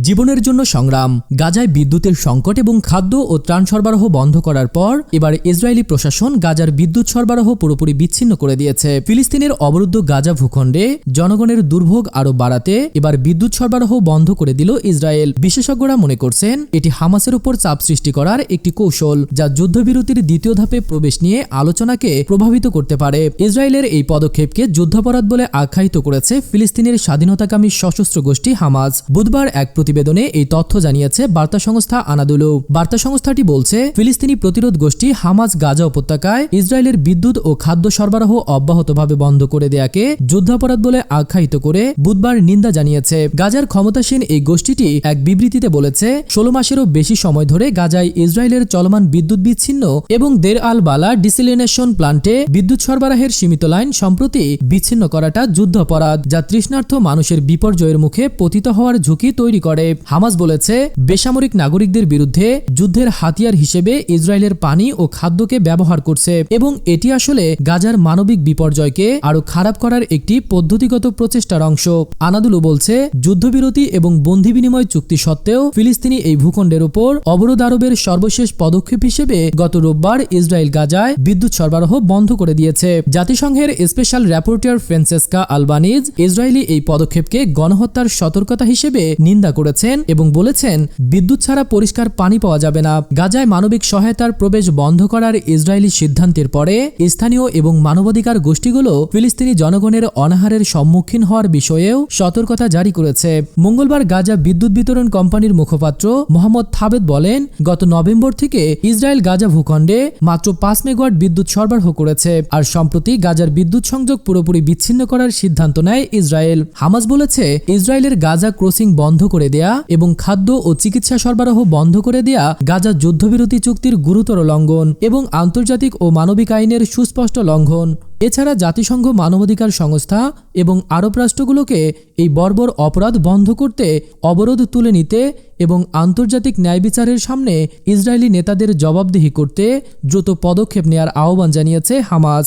জীবনের জন্য সংগ্রাম। গাজায় বিদ্যুতের সংকট এবং খাদ্য ও ত্রাণ সরবরাহ বন্ধ করার পর এবার ইসরায়েলি প্রশাসন গাজার বিদ্যুৎ সরবরাহ পুরোপুরি বিচ্ছিন্ন করে দিয়েছে। ফিলিস্তিনের অবরুদ্ধ গাজা ভূখণ্ডে জনগণের দুর্ভোগ আরও বাড়াতে এবার বিদ্যুৎ সরবরাহ বন্ধ করে দিল ইসরায়েল। বিশেষজ্ঞরা মনে করছেন এটি হামাসের উপর চাপ সৃষ্টি করার একটি কৌশল, যা যুদ্ধবিরতির দ্বিতীয় ধাপে প্রবেশ নিয়ে আলোচনাকে প্রভাবিত করতে পারে। ইসরায়েলের এই পদক্ষেপকে যুদ্ধাপরাধ বলে আখ্যায়িত করেছে ফিলিস্তিনের স্বাধীনতাকামী সশস্ত্র গোষ্ঠী হামাস। বুধবার এক প্রতিবেদনে এই তথ্য জানিয়েছে বার্তা সংস্থা আনাদুলু। বার্তা সংস্থাটি বলছে, ফিলিস্তিনি প্রতিরোধ গোষ্ঠী হামাস গাজা উপত্যকায় ইসরায়েলের বিদ্যুৎ ও খাদ্য সরবরাহ অব্যাহতভাবে বন্ধ করে দেয়াকে যুদ্ধাপরাধ বলে আখ্যায়িত করে বুধবার নিন্দা জানিয়েছে। গাজার ক্ষমতাসীন এই গোষ্ঠীটি এক বিবৃতিতে বলেছে, 16 মাসেরও বেশি সময় ধরে গাজায় ইসরায়েলের চলমান বিদ্যুৎ বিচ্ছিন্ন এবং দের আল বালা ডিসেলিনেশন প্লান্টে বিদ্যুৎ সরবরাহের সীমিত লাইন সম্প্রতি বিচ্ছিন্ন করাটা যুদ্ধাপরাধ, যা তৃষ্ণার্ত মানুষের বিপর্যয়ের মুখে পতিত হওয়ার ঝুঁকি তৈরি করে। হামাস বলেছে, বেসামরিক নাগরিকদের বিরুদ্ধে যুদ্ধের হাতিয়ার হিসেবে ইসরায়েলের পানি ও খাদ্যকে ব্যবহার করছে এবং এটি আসলে গাজার মানবিক বিপর্যয়কে আরও খারাপ করার একটি পদ্ধতিগত প্রচেষ্টার অংশ। আনাদুলু বলছে, যুদ্ধবিরতি এবং বন্দি বিনিময় চুক্তি সত্ত্বেও ফিলিস্তিনি এই ভূখণ্ডের উপর অবরোধ আরোপের সর্বশেষ পদক্ষেপ হিসেবে গত রোববার ইসরায়েল গাজায় বিদ্যুৎ সরবরাহ বন্ধ করে দিয়েছে। জাতিসংঘের special rapporteur Francesca Albanese Israeli এই পদক্ষেপকে গণহত্যার সতর্কতা হিসেবে নিন্দা করেছেন এবং বলেছেন, বিদ্যুৎ ছাড়া পরিষ্কার পানি পাওয়া যাবে না। গাজায় মানবিক সহায়তার প্রবেশ বন্ধ করার ইসরায়েলি সিদ্ধান্তের পরে স্থানীয় এবং মানবাধিকার গোষ্ঠীগুলো ফিলিস্তিনি জনগণের অনাহারের সম্মুখীন হওয়ার বিষয়েও সতর্কতা জারি করেছে। মঙ্গলবার গাজা বিদ্যুৎ বিতরণ কোম্পানির মুখপাত্র মোহাম্মদ থাবেত বলেন, গত নভেম্বর থেকে ইসরায়েল গাজা ভূখণ্ডে মাত্র 5 মেগাওয়াট বিদ্যুৎ সরবরাহ করেছে, আর সম্প্রতি গাজার বিদ্যুৎ সংযোগ পুরোপুরি বিচ্ছিন্ন করার সিদ্ধান্ত নেয় ইসরায়েল। হামাস বলেছে, ইসরায়েলের গাজা ক্রসিং বন্ধ করে দেয়া এবং খাদ্য ও চিকিৎসা সরবরাহ বন্ধ করে দেয়া গাজা যুদ্ধবিরতি চুক্তির গুরুতর লঙ্ঘন এবং আন্তর্জাতিক ও মানবিক আইনের সুস্পষ্ট লঙ্ঘন। এছাড়া জাতিসংঘ মানবাধিকার সংস্থা এবং আরব রাষ্ট্রগুলোকে এই বর্বর অপরাধ বন্ধ করতে, অবরোধ তুলে নিতে এবং আন্তর্জাতিক ন্যায় বিচারের সামনে ইসরায়েলি নেতাদের জবাবদিহি করতে দ্রুত পদক্ষেপ নেয়ার আহ্বান জানিয়েছে হামাস।